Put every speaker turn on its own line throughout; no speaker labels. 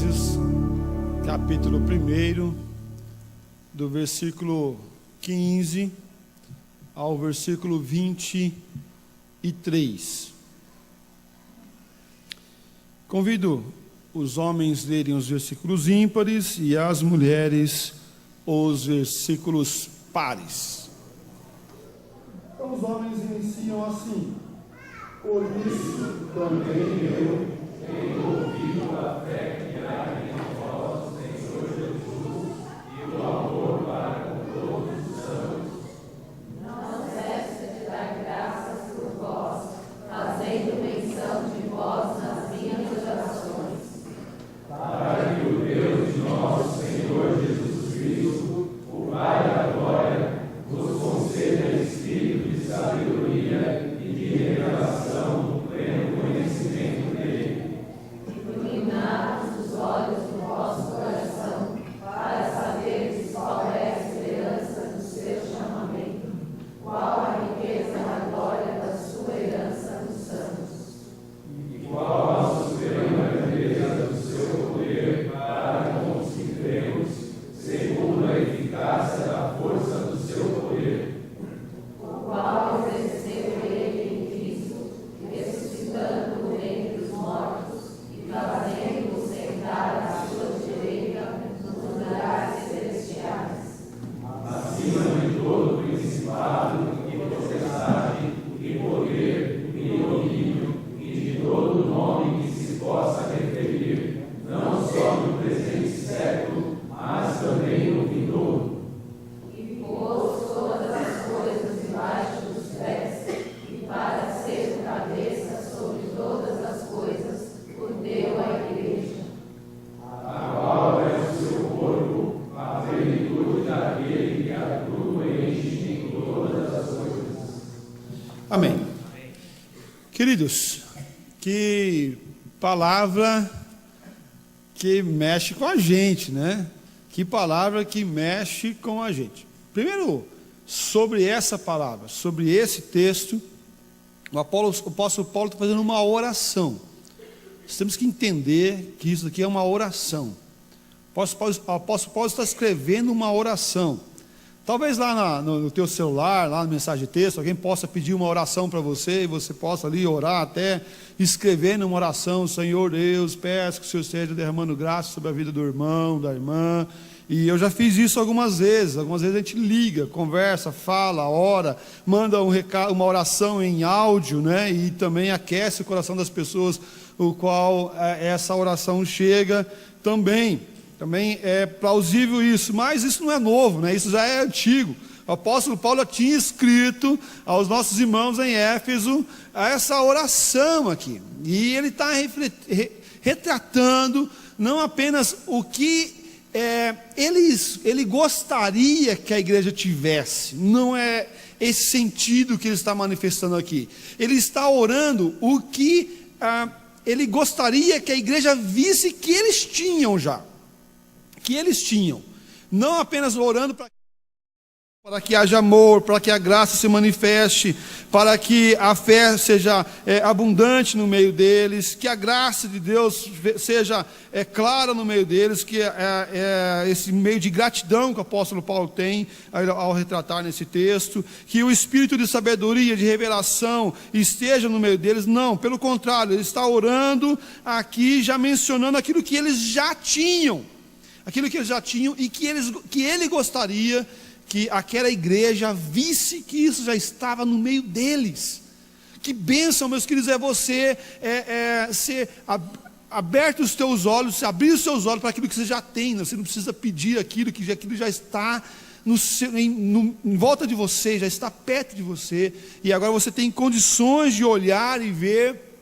Efésios, capítulo 1, do versículo 15 ao versículo 23. Convido os homens a lerem os versículos ímpares e as mulheres os versículos pares. Então os homens iniciam assim: por isso também eu tenho ouvido a fé que há em vós, Senhor Jesus, e o amor para com todos os santos.
Não cesse de dar graças por vós, fazendo menção de vós nas minhas orações.
Para que o Deus de nosso Senhor Jesus Cristo, o Pai da glória, vos conceda espírito de sabedoria e de revelação no pleno conhecimento dele.
Iluminados os olhos do vosso coração, para saberdes qual é a esperança do seu chamamento, qual a riqueza da glória da sua herança nos santos.
E qual a soberana grandeza do seu poder para com os que cremos, segundo a eficácia da força do seu poder.
O qual exerceu ele em Cristo, ressuscitando-o dentre os mortos e fazendo-o sentar à sua direita nos lugares celestiais.
Acima de todo principado e potestade e poder e domínio e de todo nome que se possa referir, não só no presente século, mas também no vindouro.
E pôs todas as coisas debaixo dos pés, e para ser cabeça sobre todas as coisas, o deu à igreja.
A qual é o seu corpo, a plenitude daquele que a tudo enche em todas as coisas. Amém. Queridos, que palavra que mexe com a gente, né? Que palavra que mexe com a gente. Primeiro, sobre essa palavra, sobre esse texto, o apóstolo Paulo está fazendo uma oração. Nós temos que entender que isso aqui é uma oração. O apóstolo Paulo está escrevendo uma oração. Talvez lá no teu celular, lá na mensagem de texto, alguém possa pedir uma oração para você, e você possa ali orar até escrevendo uma oração: Senhor Deus, peço que o Senhor esteja derramando graça sobre a vida do irmão, da irmã. E eu já fiz isso algumas vezes a gente liga, conversa, fala, ora, manda um recado, uma oração em áudio, né? E também aquece o coração das pessoas, o qual essa oração chega também. Também é plausível isso, mas isso não é novo, né? Isso já é antigo. O apóstolo Paulo já tinha escrito aos nossos irmãos em Éfeso essa oração aqui. E ele está retratando não apenas o que ele gostaria que a igreja tivesse, não é esse sentido que ele está manifestando aqui. Ele está orando o que ele gostaria que a igreja visse que eles tinham já. Que eles tinham, não apenas orando para que haja amor, para que a graça se manifeste, para que a fé seja abundante no meio deles, que a graça de Deus seja clara no meio deles, que esse meio de gratidão que o apóstolo Paulo tem ao retratar nesse texto, que o espírito de sabedoria, de revelação esteja no meio deles. Não, pelo contrário, ele está orando aqui já mencionando aquilo que eles já tinham. Aquilo que eles já tinham e que ele gostaria que aquela igreja visse que isso já estava no meio deles. Que bênção, meus queridos, é você ser aberto os teus olhos, abrir os seus olhos para aquilo que você já tem. Você não precisa pedir aquilo já está em volta de você, já está perto de você. E agora você tem condições de olhar e ver,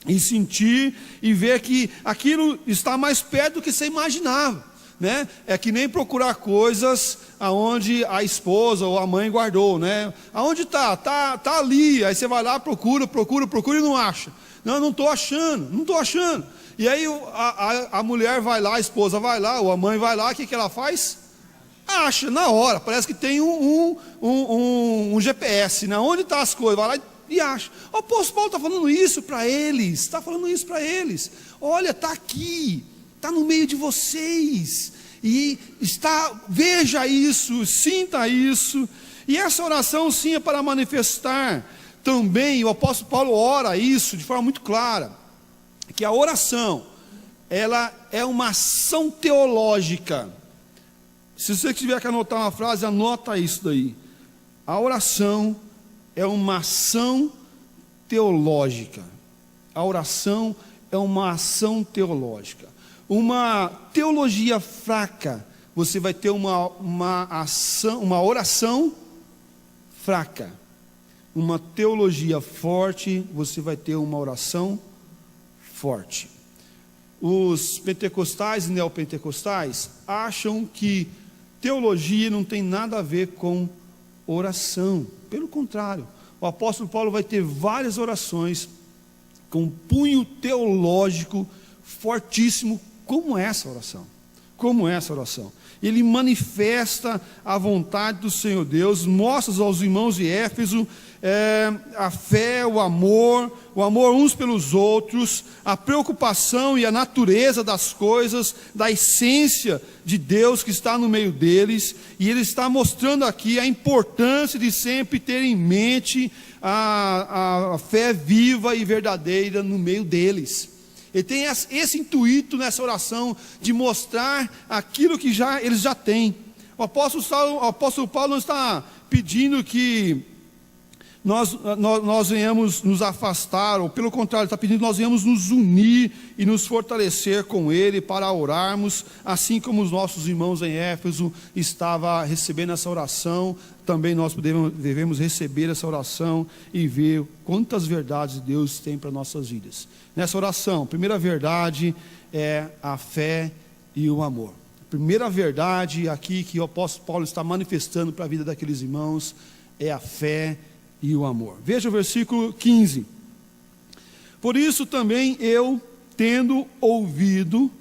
e sentir, e ver que aquilo está mais perto do que você imaginava. Né? É que nem procurar coisas aonde a esposa ou a mãe guardou, né? Aonde está? Tá ali. Aí você vai lá, procura e não acha. Não estou achando. E aí a mulher vai lá, a esposa vai lá, ou a mãe vai lá, o que ela faz? Acha na hora. Parece que tem um GPS, né? Onde estão as coisas? Vai lá e acha. O apóstolo Paulo está falando isso para eles. Olha, está aqui. está no meio de vocês, e veja isso, sinta isso, e essa oração sim é para manifestar também, o apóstolo Paulo ora isso de forma muito clara, que a oração, ela é uma ação teológica. Se você tiver que anotar uma frase, anota isso daí. A oração é uma ação teológica. A oração é uma ação teológica. Uma teologia fraca, você vai ter uma oração fraca. Uma teologia forte, você vai ter uma oração forte. Os pentecostais e neopentecostais acham que teologia não tem nada a ver com oração. Pelo contrário, o apóstolo Paulo vai ter várias orações com um punho teológico fortíssimo, como essa oração. Como essa oração. Ele manifesta a vontade do Senhor Deus, mostra aos irmãos de Éfeso a fé, o amor uns pelos outros, a preocupação e a natureza das coisas, da essência de Deus que está no meio deles, e ele está mostrando aqui a importância de sempre ter em mente a fé viva e verdadeira no meio deles. Ele tem esse intuito nessa oração de mostrar aquilo que eles já têm. O apóstolo Paulo não está pedindo que nós venhamos nos afastar, ou pelo contrário, está pedindo que nós venhamos nos unir e nos fortalecer com Ele para orarmos, assim como os nossos irmãos em Éfeso estavam recebendo essa oração, também nós devemos receber essa oração e ver quantas verdades Deus tem para nossas vidas. Nessa oração, a primeira verdade é a fé e o amor. A primeira verdade aqui que o apóstolo Paulo está manifestando para a vida daqueles irmãos é a fé e o amor. Veja o versículo 15. Por isso também eu, tendo ouvido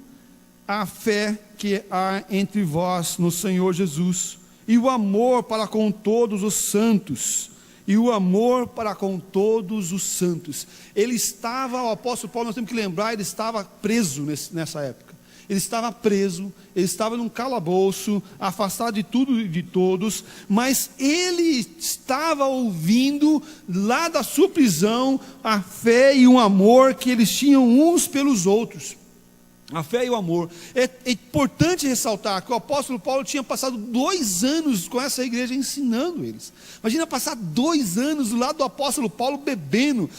a fé que há entre vós no Senhor Jesus, e o amor para com todos os santos, o apóstolo Paulo, nós temos que lembrar, ele estava preso nessa época. Ele estava preso, ele estava num calabouço, afastado de tudo e de todos, mas ele estava ouvindo lá da sua prisão a fé e o amor que eles tinham uns pelos outros. A fé e o amor. É importante ressaltar que o apóstolo Paulo tinha passado 2 anos com essa igreja ensinando eles. Imagina passar 2 anos do lado do apóstolo Paulo bebendo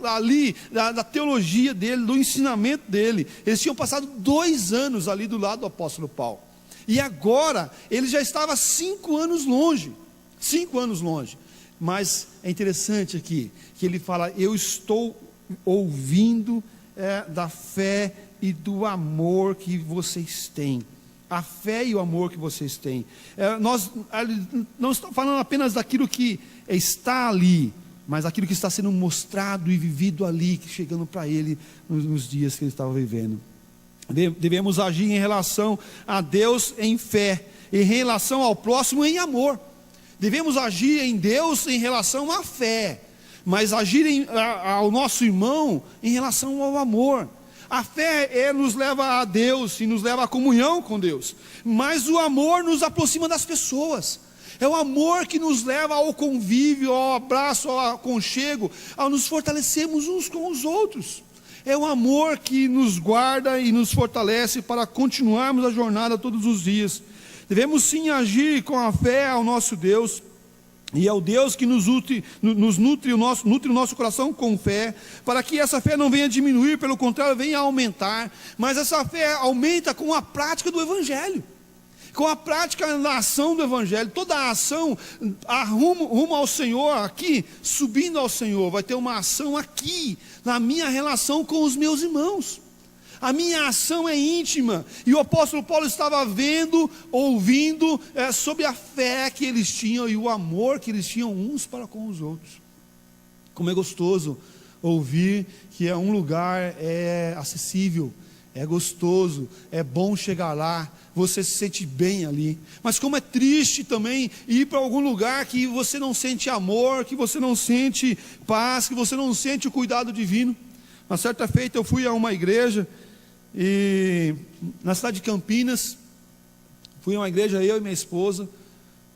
ali da teologia dele, do ensinamento dele. Eles tinham passado 2 anos ali do lado do apóstolo Paulo. E agora ele já estava 5 anos longe. 5 anos longe. Mas é interessante aqui que ele fala: eu estou ouvindo da fé e do amor que vocês têm. A fé e o amor que vocês têm. Nós não estamos falando apenas daquilo que está ali, mas daquilo que está sendo mostrado e vivido ali, chegando para ele nos dias que ele estava vivendo. Devemos agir em relação a Deus em fé, em relação ao próximo em amor. Devemos agir em Deus em relação à fé, mas agir ao nosso irmão em relação ao amor. A fé nos leva a Deus e nos leva à comunhão com Deus, mas o amor nos aproxima das pessoas. É o amor que nos leva ao convívio, ao abraço, ao aconchego, ao nos fortalecermos uns com os outros. É o amor que nos guarda e nos fortalece para continuarmos a jornada todos os dias. Devemos sim agir com a fé ao nosso Deus, e é o Deus que nos nutre o nosso coração com fé, para que essa fé não venha diminuir, pelo contrário, venha aumentar. Mas essa fé aumenta com a prática do Evangelho, com a prática da ação do Evangelho. Toda a ação rumo ao Senhor, aqui, subindo ao Senhor, vai ter uma ação aqui, na minha relação com os meus irmãos. A minha ação é íntima, e o apóstolo Paulo estava ouvindo sobre a fé que eles tinham e o amor que eles tinham uns para com os outros. Como é gostoso ouvir que um lugar é acessível, é gostoso, é bom chegar lá, você se sente bem ali. Mas como é triste também ir para algum lugar que você não sente amor, que você não sente paz, que você não sente o cuidado divino. Uma certa feita eu fui a uma igreja, E na cidade de Campinas, fui a uma igreja, eu e minha esposa,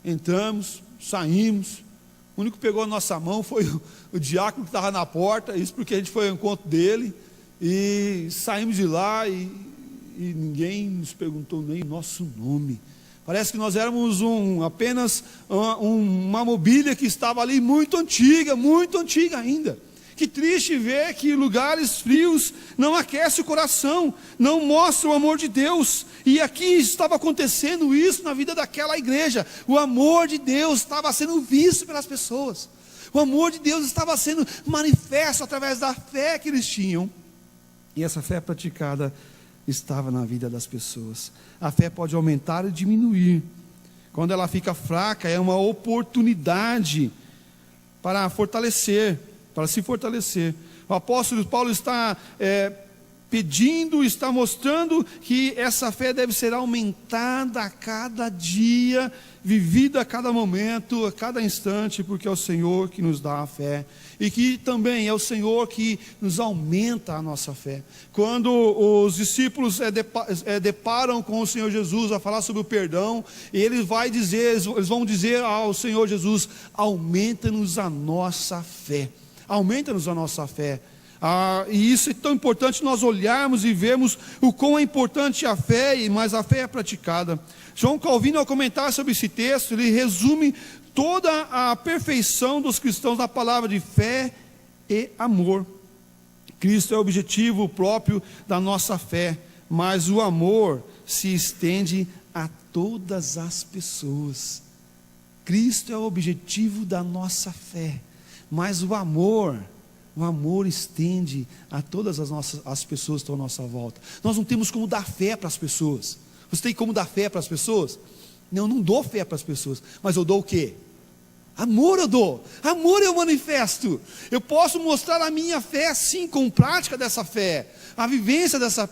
entramos, saímos. O único que pegou a nossa mão foi o diácono que estava na porta, isso porque a gente foi ao encontro dele, e saímos de lá e ninguém nos perguntou nem o nosso nome. Parece que nós éramos apenas uma mobília que estava ali muito antiga ainda. Que triste ver que lugares frios não aquecem o coração, não mostram o amor de Deus. E aqui estava acontecendo isso na vida daquela igreja. O amor de Deus estava sendo visto pelas pessoas. O amor de Deus estava sendo manifesto através da fé que eles tinham. E essa fé praticada estava na vida das pessoas. A fé pode aumentar e diminuir. Quando ela fica fraca, é uma oportunidade para se fortalecer. O apóstolo Paulo está pedindo, está mostrando que essa fé deve ser aumentada a cada dia, vivida a cada momento, a cada instante, porque é o Senhor que nos dá a fé, e que também é o Senhor que nos aumenta a nossa fé. Quando os discípulos deparam com o Senhor Jesus a falar sobre o perdão, eles vão dizer ao Senhor Jesus: aumenta-nos a nossa fé. Aumenta-nos a nossa fé. E isso é tão importante nós olharmos e vermos o quão é importante a fé, mas a fé é praticada. João Calvino, ao comentar sobre esse texto, ele resume toda a perfeição dos cristãos na palavra de fé e amor. Cristo é o objetivo próprio da nossa fé, mas o amor se estende a todas as pessoas. Cristo é o objetivo da nossa fé, mas o amor estende a todas as pessoas que estão à nossa volta. Nós não temos como dar fé para as pessoas. Você tem como dar fé para as pessoas? Não dou fé para as pessoas, mas eu dou o quê? Amor eu dou, amor eu manifesto. Eu posso mostrar a minha fé sim, com prática dessa fé, a vivência dessa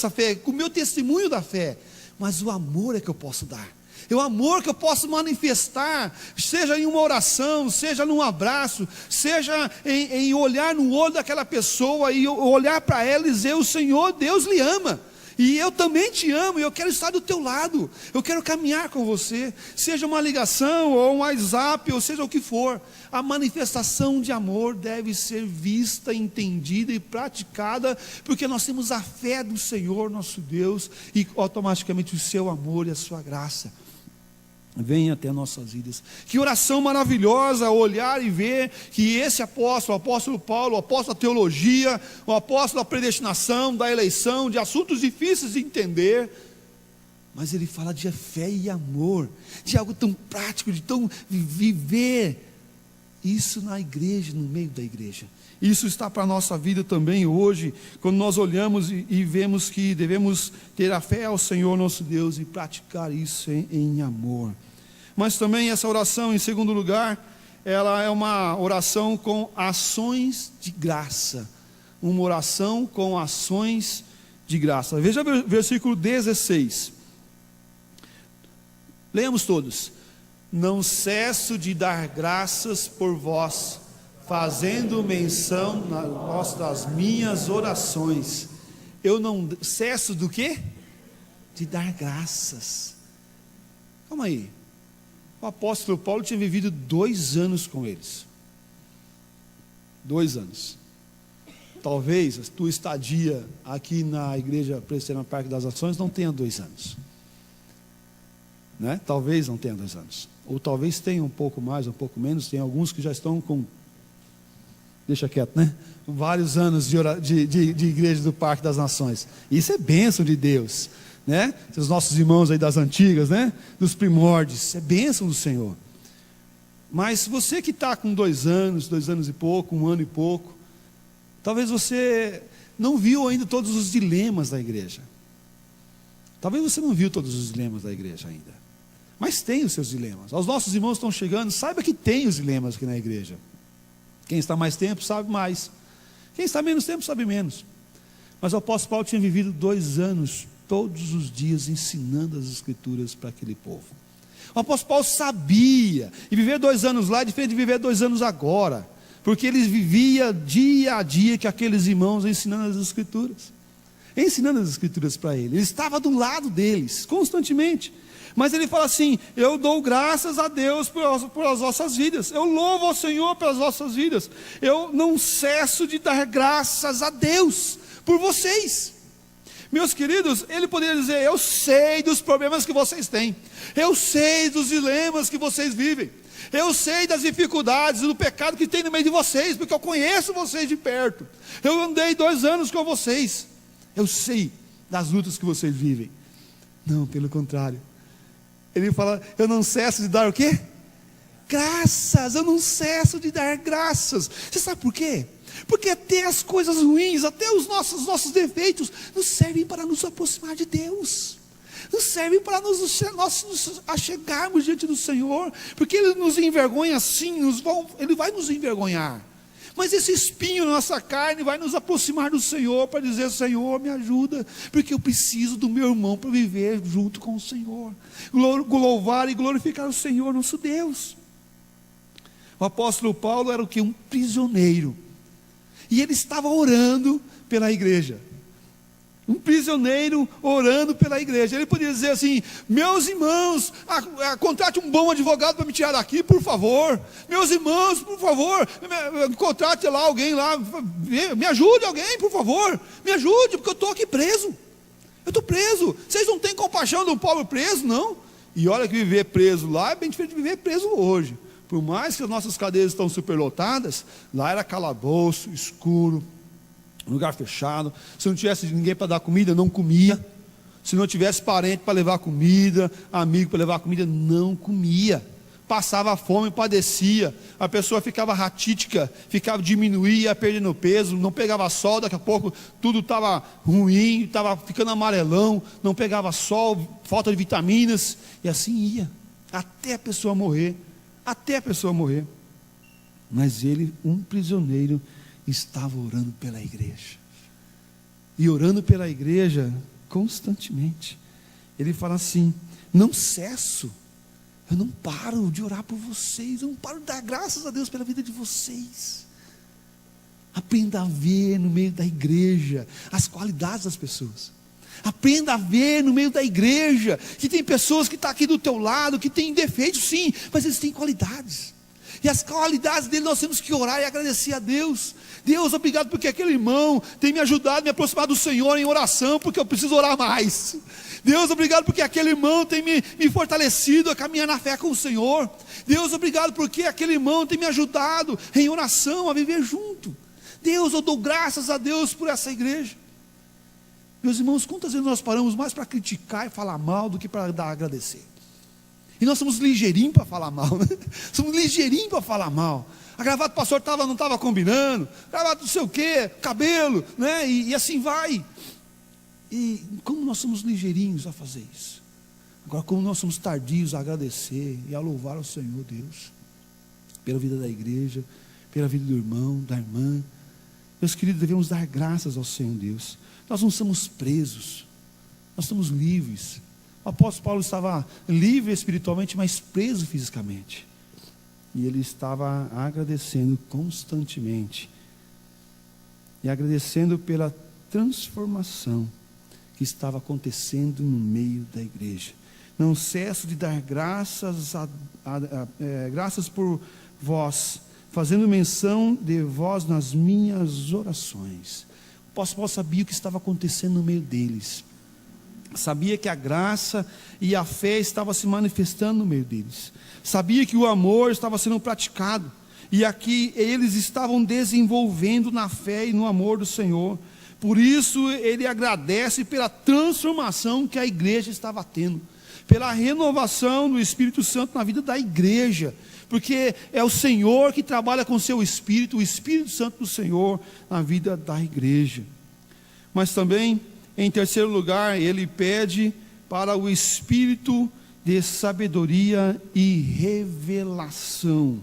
fé, com o meu testemunho da fé, mas o amor é que eu posso dar. É o amor que eu posso manifestar, seja em uma oração, seja num abraço, seja em olhar no olho daquela pessoa e olhar para ela e dizer: o Senhor Deus lhe ama, e eu também te amo, e eu quero estar do teu lado, eu quero caminhar com você, seja uma ligação, ou um WhatsApp, ou seja o que for. A manifestação de amor deve ser vista, entendida e praticada, porque nós temos a fé do Senhor nosso Deus, e automaticamente o seu amor e a sua graça vem até nossas vidas. Que oração maravilhosa olhar e ver que esse apóstolo, o apóstolo Paulo, o apóstolo da teologia, o apóstolo da predestinação, da eleição, de assuntos difíceis de entender, mas ele fala de fé e amor, de algo tão prático, de tão viver isso na igreja, no meio da igreja. Isso está para a nossa vida também hoje, quando nós olhamos e vemos que devemos ter a fé ao Senhor nosso Deus e praticar isso em amor. Mas também essa oração, em segundo lugar, ela é uma oração com ações de graça. Uma oração com ações de graça. Veja o versículo 16. Leamos todos. Não cesso de dar graças por vós, fazendo menção das minhas orações. Eu não cesso do quê? De dar graças. Calma aí. O apóstolo Paulo tinha vivido 2 anos com eles. 2 anos. Talvez a tua estadia aqui na igreja Presbiteriana Parque das Nações não tenha 2 anos. Né? Talvez não tenha 2 anos. Ou talvez tenha um pouco mais, um pouco menos. Tem alguns que já estão com... Deixa quieto, né? Vários anos de igreja do Parque das Nações. Isso é bênção de Deus, né? Os nossos irmãos aí das antigas, né? Dos primórdios, é bênção do Senhor. Mas você que está com 2 anos, 2 anos e pouco, 1 ano e pouco, talvez você não viu ainda todos os dilemas da igreja. Talvez você não viu todos os dilemas da igreja ainda. Mas tem os seus dilemas. Os nossos irmãos estão chegando, saiba que tem os dilemas aqui na igreja. Quem está mais tempo sabe mais. Quem está menos tempo sabe menos. Mas o apóstolo Paulo tinha vivido 2 anos, todos os dias, ensinando as Escrituras para aquele povo. O apóstolo Paulo sabia, e viver 2 anos lá é diferente de viver 2 anos agora, porque ele vivia dia a dia que aqueles irmãos ensinando as Escrituras. ensinando as Escrituras para ele. Ele estava do lado deles, constantemente. Mas ele fala assim: eu dou graças a Deus pelas vossas vidas, eu louvo ao Senhor pelas vossas vidas, eu não cesso de dar graças a Deus por vocês. Meus queridos, ele poderia dizer: eu sei dos problemas que vocês têm, eu sei dos dilemas que vocês vivem, eu sei das dificuldades e do pecado que tem no meio de vocês, porque eu conheço vocês de perto, eu andei 2 anos com vocês, eu sei das lutas que vocês vivem. Não, pelo contrário, ele fala: eu não cesso de dar o quê? Graças, eu não cesso de dar graças. Você sabe por quê? Porque até as coisas ruins, até os nossos defeitos, nos servem para nos aproximar de Deus, nos servem para nós nos achegarmos diante do Senhor, porque Ele nos envergonha sim, Ele vai nos envergonhar, mas esse espinho na nossa carne vai nos aproximar do Senhor, para dizer: Senhor, me ajuda, porque eu preciso do meu irmão para viver junto com o Senhor, louvar e glorificar o Senhor nosso Deus. O apóstolo Paulo era o que? Um prisioneiro, e ele estava orando pela igreja. Um prisioneiro orando pela igreja. Ele podia dizer assim: meus irmãos, contrate um bom advogado para me tirar daqui, por favor. Meus irmãos, por favor, contrate lá alguém lá, me ajude alguém, por favor, me ajude, porque eu estou aqui preso, eu estou preso. Vocês não têm compaixão do pobre preso, não? E olha que viver preso lá é bem diferente de viver preso hoje. Por mais que as nossas cadeias estão superlotadas, lá era calabouço, escuro, lugar fechado. Se não tivesse ninguém para dar comida, não comia. Se não tivesse parente para levar comida, amigo para levar comida, não comia. Passava fome, padecia. A pessoa ficava ratítica, diminuía, ia perdendo peso, não pegava sol, daqui a pouco tudo estava ruim, estava ficando amarelão, não pegava sol, falta de vitaminas, e assim ia, até a pessoa morrer. Mas ele, um prisioneiro, estava orando pela igreja, e orando pela igreja constantemente. Ele fala assim: não cesso, eu não paro de orar por vocês, eu não paro de dar graças a Deus pela vida de vocês. Aprenda a ver no meio da igreja as qualidades das pessoas. Aprenda a ver no meio da igreja que tem pessoas que estão aqui do teu lado, que têm defeitos sim, mas eles têm qualidades. E as qualidades dele nós temos que orar e agradecer a Deus. Deus, obrigado porque aquele irmão tem me ajudado a me aproximar do Senhor em oração, porque eu preciso orar mais. Deus, obrigado porque aquele irmão tem me fortalecido a caminhar na fé com o Senhor. Deus, obrigado porque aquele irmão tem me ajudado em oração a viver junto. Deus, eu dou graças a Deus por essa igreja. Meus irmãos, quantas vezes nós paramos mais para criticar e falar mal do que para agradecer? E nós somos ligeirinhos para falar mal, né? Somos ligeirinhos para falar mal. A gravata do pastor não estava combinando, gravata não sei o quê, cabelo, né? E assim vai. E como nós somos ligeirinhos a fazer isso? Agora, como nós somos tardios a agradecer e a louvar ao Senhor Deus pela vida da igreja, pela vida do irmão, da irmã. Meus queridos, devemos dar graças ao Senhor Deus. Nós não somos presos, nós estamos livres. O apóstolo Paulo estava livre espiritualmente, mas preso fisicamente. E ele estava agradecendo constantemente. E agradecendo pela transformação que estava acontecendo no meio da igreja. Não cesso de dar graças, graças por vós, fazendo menção de vós nas minhas orações. O apóstolo Paulo sabia o que estava acontecendo no meio deles. Sabia que a graça e a fé estavam se manifestando no meio deles. Sabia que o amor estava sendo praticado. E aqui eles estavam desenvolvendo na fé e no amor do Senhor. Por isso ele agradece pela transformação que a igreja estava tendo. Pela renovação do Espírito Santo na vida da igreja. Porque é o Senhor que trabalha com o seu Espírito, o Espírito Santo do Senhor na vida da igreja. Mas também, em terceiro lugar, ele pede para o Espírito de sabedoria e revelação.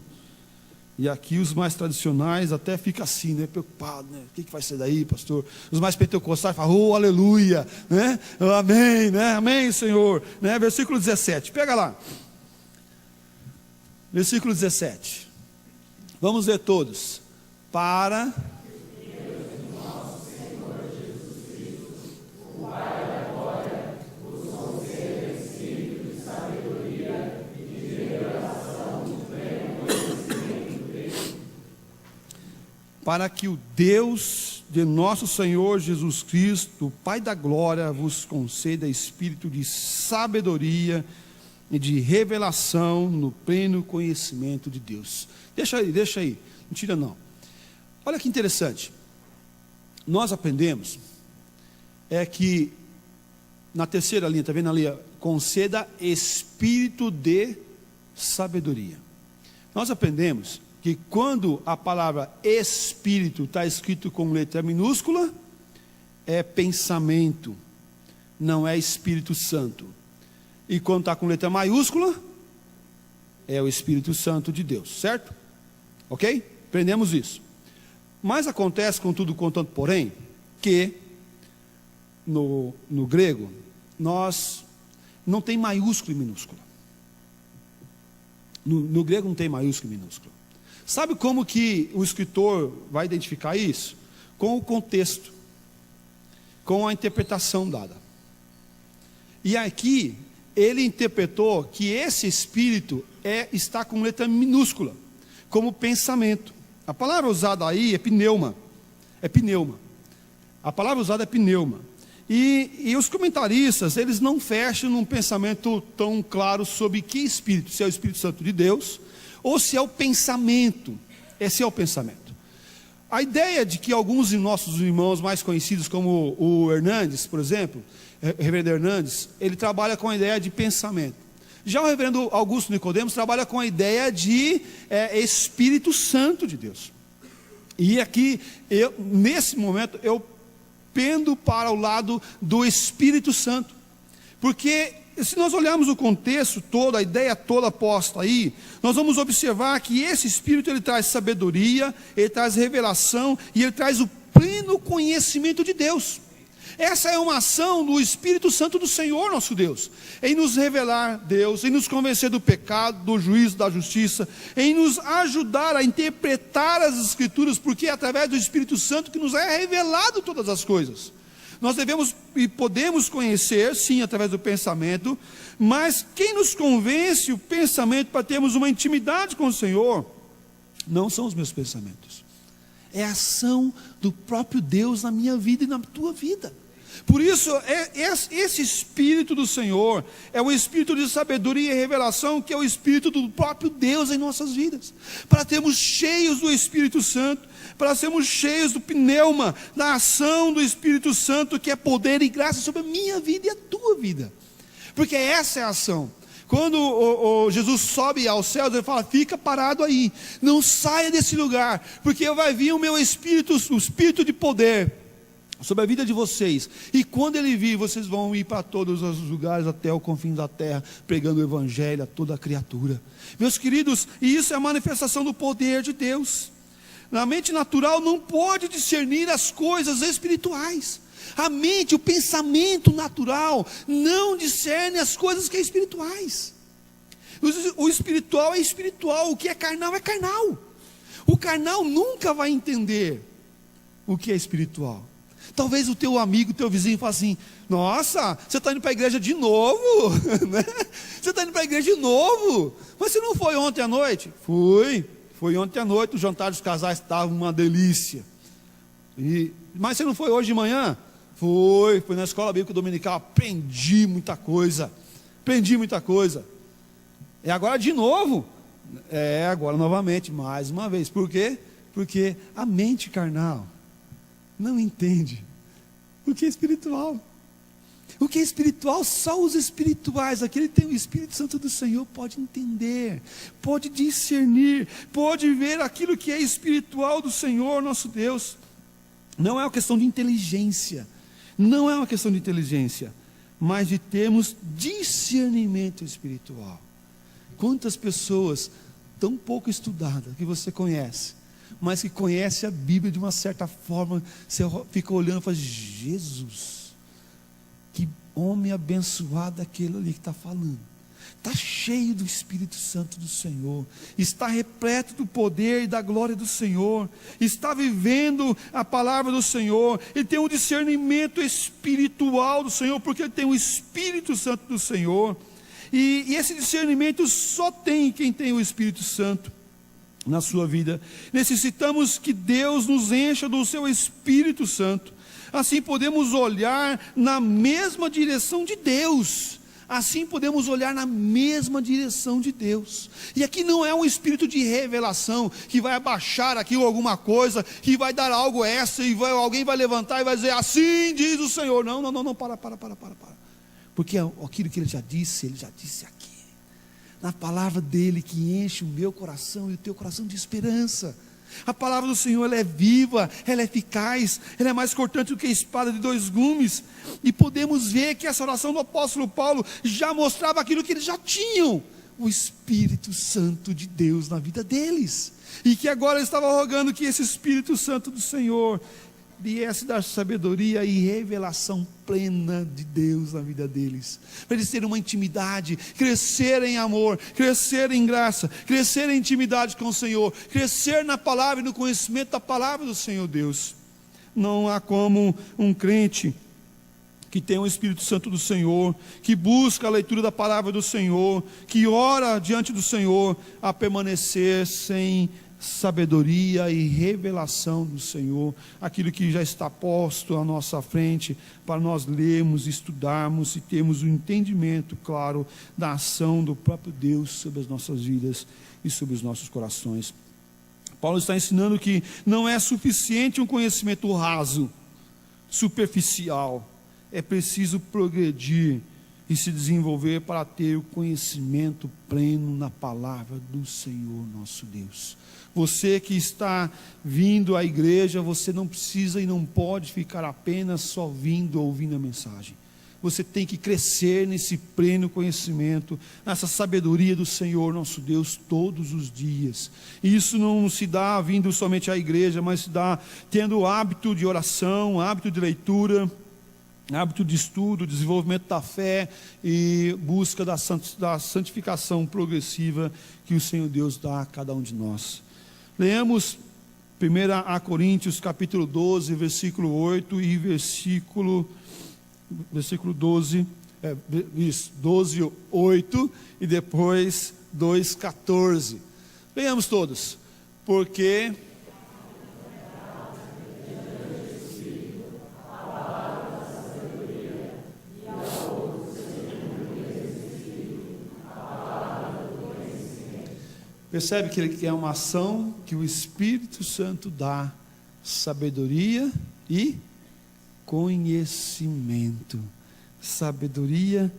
E aqui os mais tradicionais até ficam assim, né, preocupados, né? O que vai ser daí, pastor? Os mais pentecostais falam: oh, aleluia, né? Amém, né? Amém, Senhor, né? Versículo 17, pega lá. Versículo 17. Vamos ler todos. Para para que o Deus de nosso Senhor Jesus Cristo, o Pai da glória, vos conceda espírito de sabedoria e de revelação no pleno conhecimento de Deus. Deixa aí, não tira não. Olha que interessante, nós aprendemos, que na terceira linha, está vendo ali, conceda espírito de sabedoria. Nós aprendemos que quando a palavra espírito está escrito com letra minúscula, é pensamento, não é Espírito Santo. E quando está com letra maiúscula, é o Espírito Santo de Deus, certo? Ok? Aprendemos isso. Mas acontece, contudo, contanto, porém, que no grego, nós não tem maiúsculo e minúscula. No grego não tem maiúsculo e minúscula. Sabe como que o escritor vai identificar isso? Com o contexto, com a interpretação dada. E aqui, ele interpretou que esse espírito está com letra minúscula, como pensamento. A palavra usada aí é pneuma. A palavra usada é pneuma. E os comentaristas, eles não fecham num pensamento tão claro sobre que espírito, se é o Espírito Santo de Deus, ou se é o pensamento. Esse é o pensamento. A ideia de que alguns de nossos irmãos mais conhecidos, como o Hernandes, por exemplo, o reverendo Hernandes, ele trabalha com a ideia de pensamento. Já o reverendo Augusto Nicodemos trabalha com a ideia de Espírito Santo de Deus. E aqui, nesse momento, eu pendo para o lado do Espírito Santo. Porque se nós olharmos o contexto todo, a ideia toda posta aí, nós vamos observar que esse Espírito, ele traz sabedoria, ele traz revelação, e ele traz o pleno conhecimento de Deus. Essa é uma ação do Espírito Santo do Senhor nosso Deus, em nos revelar Deus, em nos convencer do pecado, do juízo, da justiça, em nos ajudar a interpretar as Escrituras, porque é através do Espírito Santo que nos é revelado todas as coisas. Nós devemos e podemos conhecer, sim, através do pensamento, mas quem nos convence o pensamento para termos uma intimidade com o Senhor, não são os meus pensamentos, é a ação do próprio Deus na minha vida e na tua vida. Por isso, esse Espírito do Senhor é o Espírito de sabedoria e revelação, que é o Espírito do próprio Deus em nossas vidas, para termos cheios do Espírito Santo, para sermos cheios do pneuma, da ação do Espírito Santo, que é poder e graça sobre a minha vida e a tua vida, porque essa é a ação. Quando Jesus sobe aos céus, ele fala: fica parado aí, não saia desse lugar, porque vai vir o meu Espírito, o Espírito de poder, sobre a vida de vocês, e quando ele vir, vocês vão ir para todos os lugares, até o confim da terra, pregando o Evangelho a toda a criatura. Meus queridos, e isso é a manifestação do poder de Deus. A mente natural não pode discernir as coisas espirituais. A mente, o pensamento natural, não discerne as coisas que são espirituais. O espiritual é espiritual, o que é carnal é carnal. O carnal nunca vai entender o que é espiritual. Talvez o teu amigo, o teu vizinho fale assim: nossa, você está indo para a igreja de novo? Né? Você está indo para a igreja de novo? Mas você não foi ontem à noite? Foi ontem à noite, o jantar dos casais estava uma delícia. Mas você não foi hoje de manhã? Foi na escola bíblica dominical, aprendi muita coisa. É agora de novo? É agora novamente, mais uma vez. Por quê? Porque a mente carnal não entende o que é espiritual. O que é espiritual, só os espirituais, aquele que tem o Espírito Santo do Senhor, pode entender, pode discernir, pode ver aquilo que é espiritual do Senhor nosso Deus. Não é uma questão de inteligência, mas de termos discernimento espiritual. Quantas pessoas tão pouco estudadas que você conhece, mas que conhece a Bíblia de uma certa forma, você fica olhando e fala: Jesus, que homem abençoado aquele ali que está falando, está cheio do Espírito Santo do Senhor, está repleto do poder e da glória do Senhor, está vivendo a palavra do Senhor, ele tem um discernimento espiritual do Senhor, porque ele tem o Espírito Santo do Senhor, e esse discernimento só tem quem tem o Espírito Santo. na sua vida. Necessitamos que Deus nos encha do seu Espírito Santo. Assim podemos olhar na mesma direção de Deus. Assim podemos olhar na mesma direção de Deus. E aqui não é um espírito de revelação que vai abaixar aqui alguma coisa, que vai dar algo extra e alguém vai levantar e vai dizer: assim diz o Senhor. Não, para. Porque aquilo que ele já disse aqui. Na palavra dele que enche o meu coração e o teu coração de esperança. A palavra do Senhor, ela é viva, ela é eficaz, ela é mais cortante do que a espada de dois gumes. E podemos ver que essa oração do apóstolo Paulo já mostrava aquilo que eles já tinham: o Espírito Santo de Deus na vida deles. E que agora ele estava rogando que esse Espírito Santo do Senhor viesse dar sabedoria e revelação plena de Deus na vida deles, para eles terem uma intimidade, crescer em amor, crescer em graça, crescer em intimidade com o Senhor, crescer na palavra e no conhecimento da palavra do Senhor Deus. Não há como um crente que tem o Espírito Santo do Senhor, que busca a leitura da palavra do Senhor, que ora diante do Senhor, a permanecer sem sabedoria e revelação do Senhor, aquilo que já está posto à nossa frente, para nós lermos, estudarmos e termos o entendimento claro da ação do próprio Deus sobre as nossas vidas e sobre os nossos corações. Paulo está ensinando que não é suficiente um conhecimento raso, superficial, é preciso progredir e se desenvolver para ter o conhecimento pleno na palavra do Senhor nosso Deus. Você que está vindo à igreja, você não precisa e não pode ficar apenas só vindo ou ouvindo a mensagem. Você tem que crescer nesse pleno conhecimento, nessa sabedoria do Senhor nosso Deus todos os dias. E isso não se dá vindo somente à igreja, mas se dá tendo o hábito de oração, hábito de leitura, hábito de estudo, desenvolvimento da fé e busca da santificação progressiva que o Senhor Deus dá a cada um de nós. Leamos 1 Coríntios capítulo 12, versículo 8 e versículo 12, 12, 8 e depois 2, 14. Leamos todos. Porque percebe que ele quer uma ação que o Espírito Santo dá: sabedoria e conhecimento. Sabedoria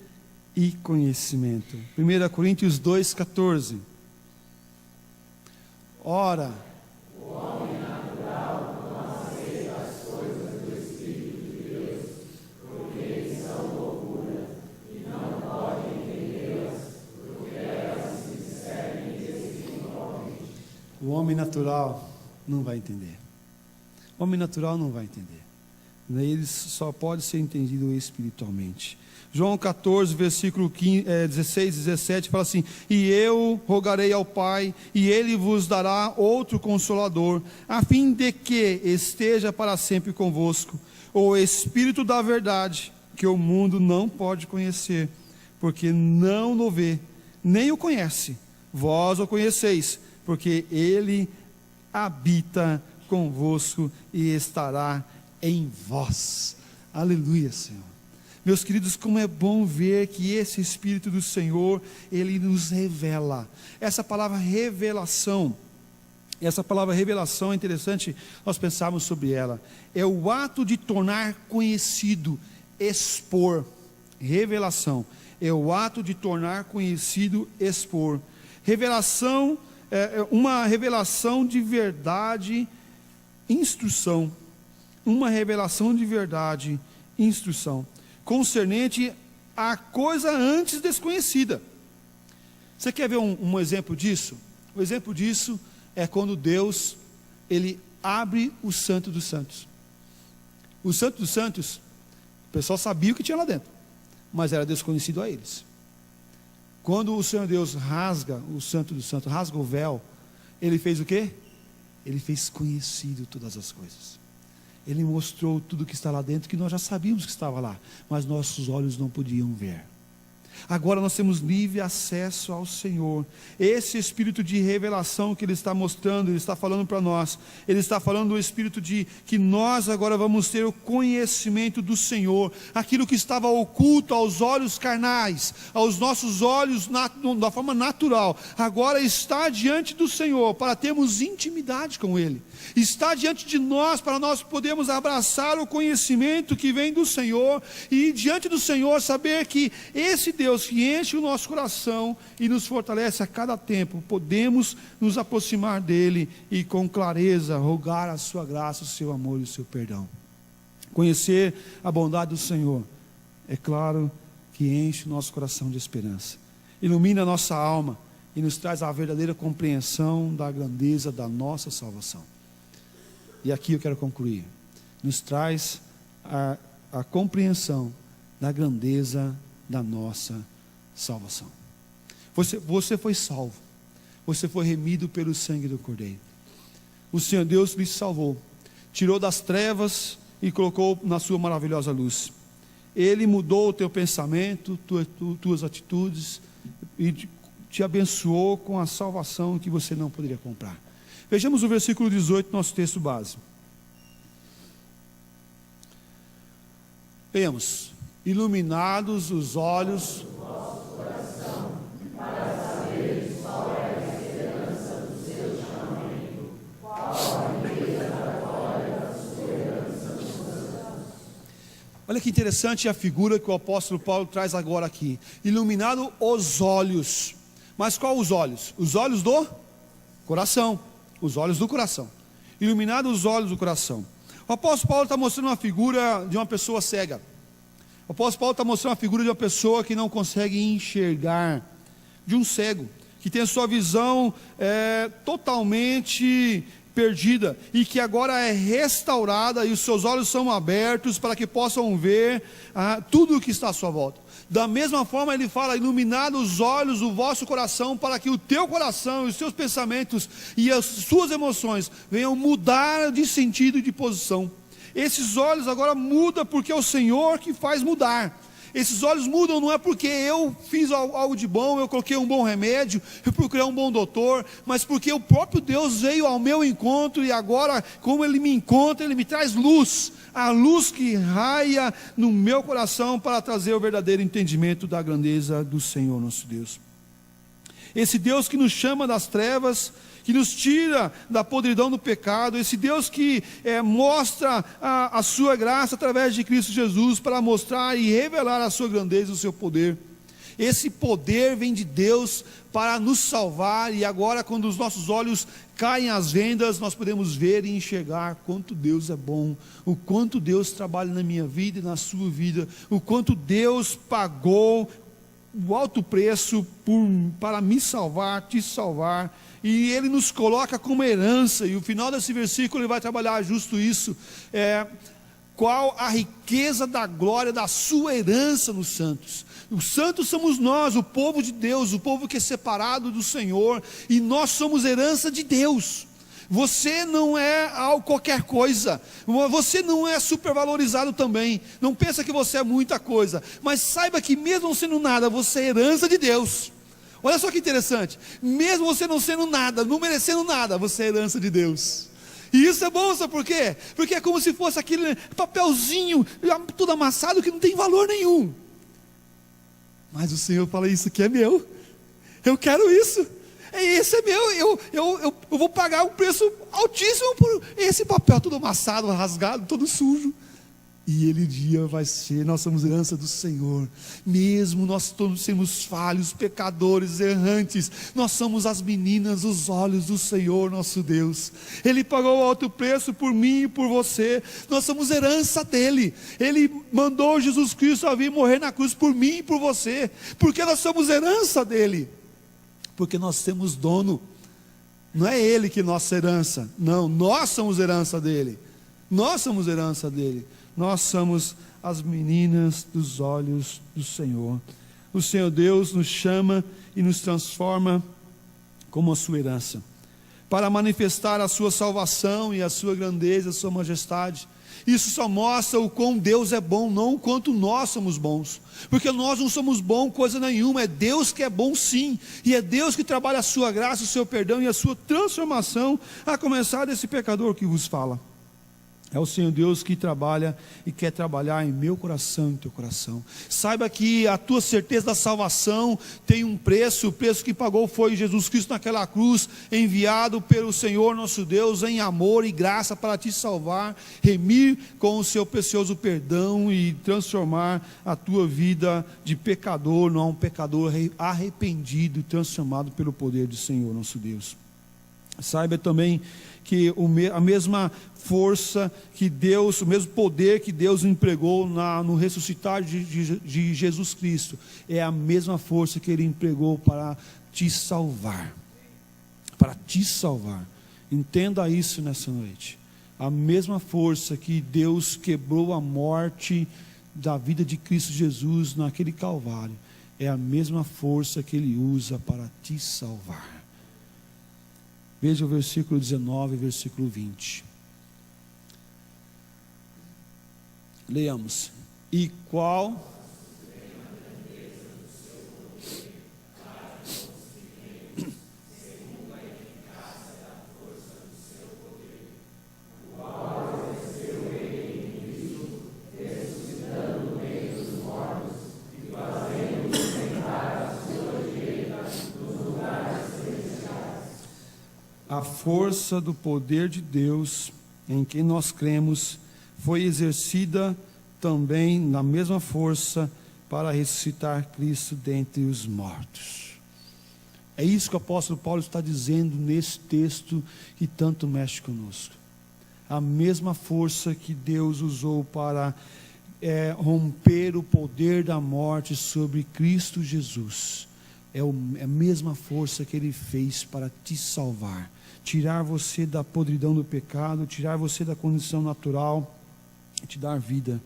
e conhecimento. 1 Coríntios 2,14. Ora, o homem natural não aceita as coisas do Espírito de Deus, porque eles são loucura, e não pode entendê-las, porque elas se discernem espiritualmente. O homem natural não vai entender. O homem natural não vai entender. Ele só pode ser entendido espiritualmente. João 14, versículo 16 e 17 fala assim: e eu rogarei ao Pai, e Ele vos dará outro Consolador, a fim de que esteja para sempre convosco, o Espírito da verdade, que o mundo não pode conhecer, porque não o vê, nem o conhece. Vós o conheceis, porque Ele habita convosco e estará em vós. Aleluia, Senhor. Meus queridos, como é bom ver que esse Espírito do Senhor, Ele nos revela. Essa palavra revelação é interessante nós pensarmos sobre ela. É o ato de tornar conhecido, expor. Revelação é o ato de tornar conhecido, expor. Revelação é uma revelação de verdade, instrução. Uma revelação de verdade, instrução, concernente a coisa antes desconhecida. Você quer ver um exemplo disso? O exemplo disso é quando Deus, Ele abre o Santo dos Santos. O Santo dos Santos, o pessoal sabia o que tinha lá dentro, mas era desconhecido a eles. Quando o Senhor Deus rasga o Santo dos Santos, rasga o véu, Ele fez o quê? Ele fez conhecido todas as coisas. Ele mostrou tudo que está lá dentro, que nós já sabíamos que estava lá, mas nossos olhos não podiam ver. Agora nós temos livre acesso ao Senhor. Esse espírito de revelação que Ele está mostrando, Ele está falando para nós. Ele está falando do espírito de que nós agora vamos ter o conhecimento do Senhor. Aquilo que estava oculto aos olhos carnais, aos nossos olhos da forma natural, agora está diante do Senhor, para termos intimidade com Ele. Está diante de nós, para nós podermos abraçar o conhecimento que vem do Senhor, e diante do Senhor saber que esse Deus que enche o nosso coração e nos fortalece a cada tempo, podemos nos aproximar dEle e com clareza rogar a sua graça, o seu amor e o seu perdão. Conhecer a bondade do Senhor, é claro que enche o nosso coração de esperança, ilumina a nossa alma e nos traz a verdadeira compreensão da grandeza da nossa salvação. E aqui eu quero concluir, nos traz a compreensão da grandeza da nossa salvação. Você foi salvo, você foi remido pelo sangue do Cordeiro. O Senhor Deus lhe salvou, tirou das trevas e colocou na sua maravilhosa luz. Ele mudou o teu pensamento, tuas atitudes, e te abençoou com a salvação que você não poderia comprar. Vejamos o versículo 18, nosso texto base. Vemos: iluminados os olhos do vosso coração, para saberes qual é a esperança do seu chamamento, qual a riqueza da glória da sua herança nos santos. Olha que interessante a figura que o apóstolo Paulo traz agora aqui. Iluminado os olhos. Mas qual os olhos? Os olhos do coração. Os olhos do coração. Iluminado os olhos do coração. O apóstolo Paulo está mostrando uma figura de uma pessoa cega. O apóstolo Paulo está mostrando a figura de uma pessoa que não consegue enxergar, de um cego, que tem a sua visão totalmente perdida, e que agora é restaurada, e os seus olhos são abertos para que possam ver tudo o que está à sua volta. Da mesma forma ele fala: iluminado os olhos do vosso coração, para que o teu coração, os seus pensamentos e as suas emoções venham mudar de sentido e de posição. Esses olhos agora mudam porque é o Senhor que faz mudar. Esses olhos mudam não é porque eu fiz algo de bom, eu coloquei um bom remédio, eu procurei um bom doutor, mas porque o próprio Deus veio ao meu encontro, e agora, como Ele me encontra, Ele me traz luz, a luz que raia no meu coração para trazer o verdadeiro entendimento da grandeza do Senhor nosso Deus. Esse Deus que nos chama das trevas, que nos tira da podridão do pecado, esse Deus que mostra a sua graça através de Cristo Jesus, para mostrar e revelar a sua grandeza e o seu poder. Esse poder vem de Deus para nos salvar, e agora, quando os nossos olhos caem às vendas, nós podemos ver e enxergar quanto Deus é bom, o quanto Deus trabalha na minha vida e na sua vida, o quanto Deus pagou o alto preço para me salvar, te salvar, e Ele nos coloca como herança. E o final desse versículo ele vai trabalhar justo isso, qual a riqueza da glória da sua herança nos santos. Os santos somos nós, o povo de Deus, o povo que é separado do Senhor, e nós somos herança de Deus. Você não é qualquer coisa, você não é supervalorizado também. Não pensa que você é muita coisa, mas saiba que mesmo não sendo nada, você é herança de Deus. Olha só que interessante, mesmo você não sendo nada, não merecendo nada, você é herança de Deus. E isso é bom, sabe por quê? Porque é como se fosse aquele papelzinho tudo amassado que não tem valor nenhum. Mas o Senhor fala: isso aqui é meu, eu quero isso. Esse é meu, eu vou pagar um preço altíssimo por esse papel todo amassado, rasgado, todo sujo. E Ele dia vai ser, nós somos herança do Senhor. Mesmo nós todos somos falhos, pecadores, errantes, nós somos as meninas, os olhos do Senhor nosso Deus. Ele pagou alto preço por mim e por você. Nós somos herança dEle. Ele mandou Jesus Cristo a vir morrer na cruz por mim e por você, porque nós somos herança dEle. Porque nós temos dono. Não é Ele que é nossa herança, não, nós somos herança dEle. Nós somos herança dEle. Nós somos as meninas dos olhos do Senhor. O Senhor Deus nos chama e nos transforma como a sua herança, para manifestar a sua salvação e a sua grandeza, a sua majestade. Isso só mostra o quão Deus é bom, não o quanto nós somos bons. Porque nós não somos bons coisa nenhuma, é Deus que é bom sim. E é Deus que trabalha a sua graça, o seu perdão e a sua transformação, a começar desse pecador que vos fala. É o Senhor Deus que trabalha e quer trabalhar em meu coração e em teu coração. Saiba que a tua certeza da salvação tem um preço. O preço que pagou foi Jesus Cristo naquela cruz, enviado pelo Senhor nosso Deus em amor e graça para te salvar, remir com o seu precioso perdão e transformar a tua vida de pecador, não um pecador arrependido e transformado pelo poder do Senhor nosso Deus. Saiba também que a mesma força que Deus, o mesmo poder que Deus empregou no ressuscitar de Jesus Cristo, é a mesma força que Ele empregou para te salvar. Para te salvar. Entenda isso nessa noite. A mesma força que Deus quebrou a morte da vida de Cristo Jesus naquele Calvário, é a mesma força que Ele usa para te salvar. Veja o versículo 19 e versículo 20. Leamos. E qual... A força do poder de Deus em quem nós cremos foi exercida também na mesma força para ressuscitar Cristo dentre os mortos. É isso que o apóstolo Paulo está dizendo nesse texto que tanto mexe conosco. A mesma força que Deus usou para romper o poder da morte sobre Cristo Jesus, é a mesma força que Ele fez para te salvar, tirar você da podridão do pecado, tirar você da condição natural, te dar vida.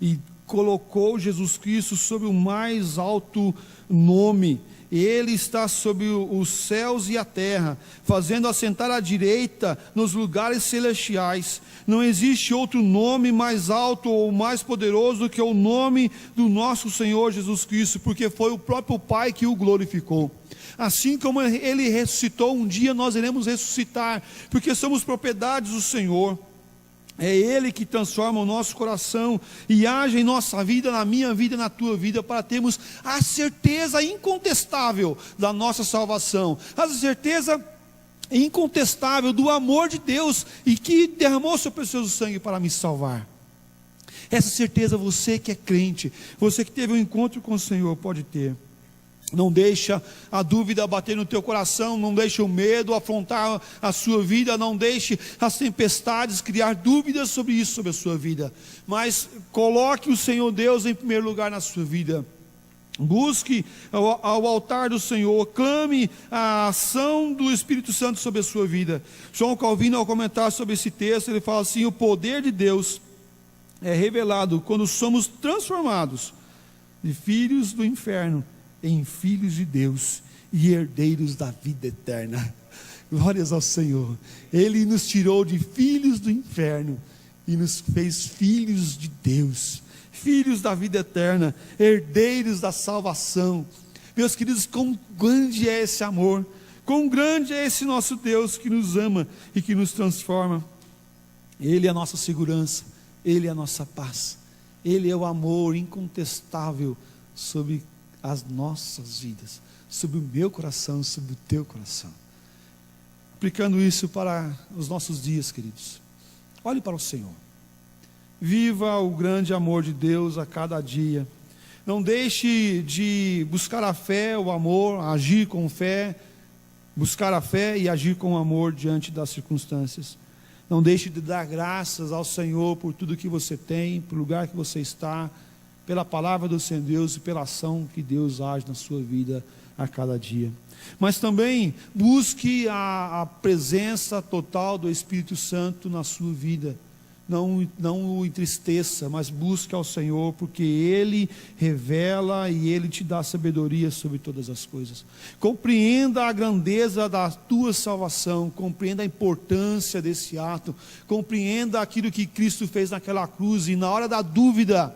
E colocou Jesus Cristo sob o mais alto nome. Ele está sobre os céus e a terra, fazendo assentar à direita nos lugares celestiais. Não existe outro nome mais alto ou mais poderoso do que o nome do nosso Senhor Jesus Cristo, porque foi o próprio Pai que o glorificou. Assim como Ele ressuscitou, um dia nós iremos ressuscitar, porque somos propriedades do Senhor. É Ele que transforma o nosso coração e age em nossa vida, na minha vida, na tua vida, para termos a certeza incontestável da nossa salvação, a certeza incontestável do amor de Deus e que derramou seu precioso sangue para me salvar. Essa certeza você que é crente, você que teve um encontro com o Senhor pode ter. Não deixa a dúvida bater no teu coração, não deixa o medo afrontar a sua vida, não deixe as tempestades criar dúvidas sobre isso, sobre a sua vida. Mas coloque o Senhor Deus em primeiro lugar na sua vida. Busque ao altar do Senhor, clame a ação do Espírito Santo sobre a sua vida. João Calvino, ao comentar sobre esse texto, ele fala assim: o poder de Deus é revelado quando somos transformados de filhos do inferno em filhos de Deus e herdeiros da vida eterna. Glórias ao Senhor. Ele nos tirou de filhos do inferno e nos fez filhos de Deus, filhos da vida eterna, herdeiros da salvação. Meus queridos, quão grande é esse amor, quão grande é esse nosso Deus que nos ama e que nos transforma. Ele é a nossa segurança, Ele é a nossa paz, Ele é o amor incontestável sobre as nossas vidas, sobre o meu coração, sobre o teu coração. Aplicando isso para os nossos dias, queridos, olhe para o Senhor, viva o grande amor de Deus a cada dia. Não deixe de buscar a fé, o amor, agir com fé, buscar a fé e agir com amor diante das circunstâncias. Não deixe de dar graças ao Senhor por tudo que você tem, pelo lugar que você está, pela palavra do Senhor Deus e pela ação que Deus age na sua vida a cada dia. Mas também busque a presença total do Espírito Santo na sua vida. não o entristeça, mas busque ao Senhor, porque Ele revela e Ele te dá sabedoria sobre todas as coisas. Compreenda a grandeza da tua salvação, compreenda a importância desse ato, compreenda aquilo que Cristo fez naquela cruz, e na hora da dúvida,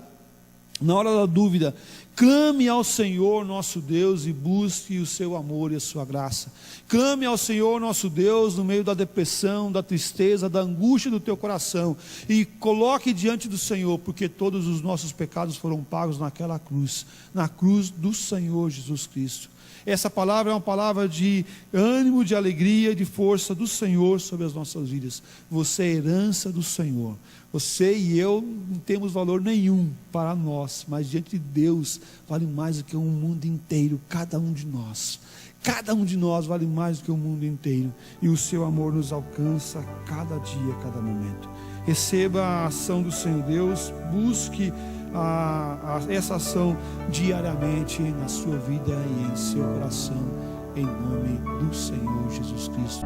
clame ao Senhor nosso Deus e busque o seu amor e a sua graça. Clame ao Senhor nosso Deus no meio da depressão, da tristeza, da angústia do teu coração, e coloque diante do Senhor, porque todos os nossos pecados foram pagos naquela cruz, na cruz do Senhor Jesus Cristo. Essa palavra é uma palavra de ânimo, de alegria e de força do Senhor sobre as nossas vidas. Você é herança do Senhor. Você e eu não temos valor nenhum para nós, mas diante de Deus vale mais do que o mundo inteiro. Cada um de nós vale mais do que o mundo inteiro, e o seu amor nos alcança cada dia, cada momento. Receba a ação do Senhor Deus, busque essa ação diariamente na sua vida e em seu coração, em nome do Senhor Jesus Cristo.